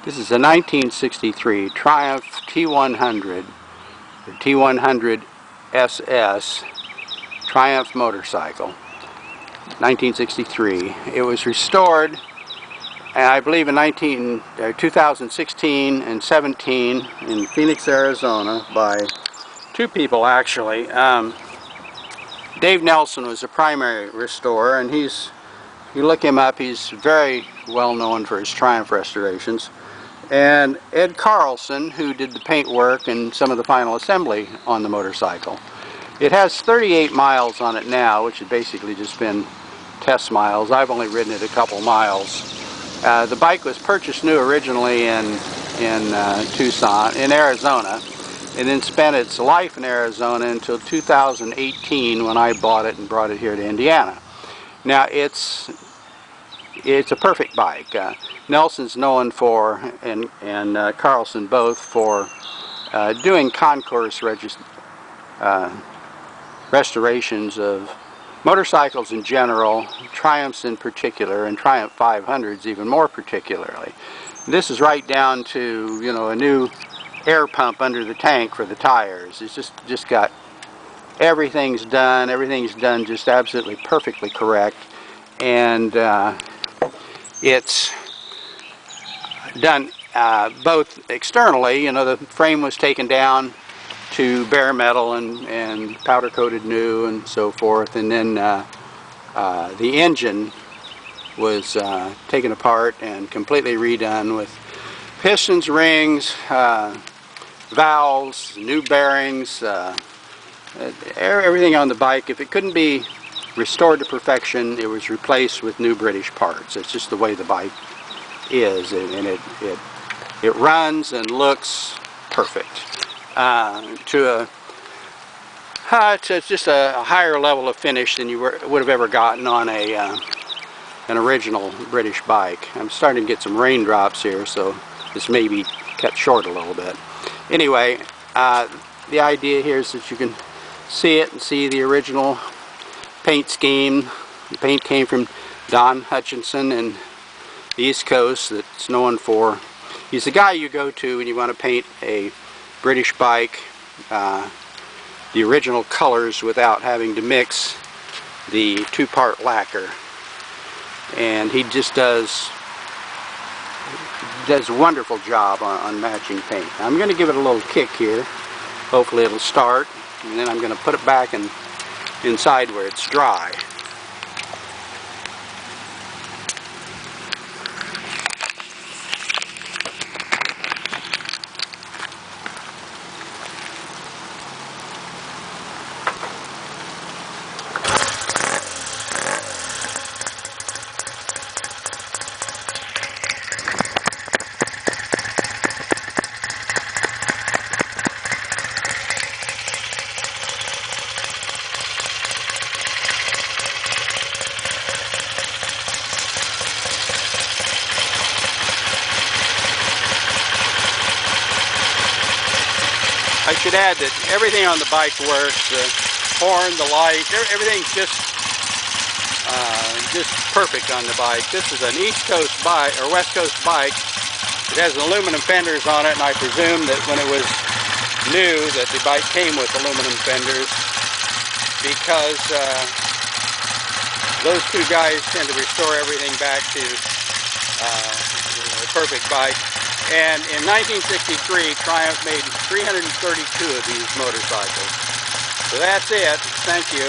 This is a 1963 Triumph T100 or T100SS Triumph motorcycle. 1963. It was restored, and I believe in 2016 and 17 in Phoenix, Arizona, by two people actually. Dave Nelson was the primary restorer, and if you look him up, he's very well known for his Triumph restorations. And Ed Carlson, who did the paint work and some of the final assembly on the motorcycle. It has 38 miles on it now, which has basically just been test miles. I've only ridden it a couple miles. The bike was purchased new originally in Tucson, in Arizona, and then spent its life in Arizona until 2018 when I bought it and brought it here to Indiana. Now it's a perfect bike. Nelson's known for, and Carlson both, for doing concourse restorations of motorcycles in general, Triumphs in particular, and Triumph 500s even more particularly. This is right down to, you know, a new air pump under the tank for the tires. It's just got everything's done just absolutely perfectly correct, and it's done both externally. You know, the frame was taken down to bare metal and powder coated new and so forth, and then the engine was taken apart and completely redone with pistons, rings, valves, new bearings, everything on the bike. If it couldn't be restored to perfection, it was replaced with new British parts. It's just the way the bike is, and it runs and looks perfect. It's just a higher level of finish than you would have ever gotten on an original British bike. I'm starting to get some raindrops here, so this may be cut short a little bit. Anyway, the idea here is that you can see it and see the original paint scheme. The paint came from Don Hutchinson in the East Coast, that's known for. He's the guy you go to when you want to paint a British bike, the original colors without having to mix the two-part lacquer. And he just does a wonderful job on matching paint. I'm going to give it a little kick here. Hopefully it'll start, and then I'm going to put it back inside where it's dry. I should add that everything on the bike works. The horn, the light, everything's just perfect on the bike. This is an East Coast bike, or West Coast bike. It has aluminum fenders on it, and I presume that when it was new that the bike came with aluminum fenders, because those two guys tend to restore everything back to a perfect bike. And in 1963, Triumph made 332 of these motorcycles. So that's it. Thank you.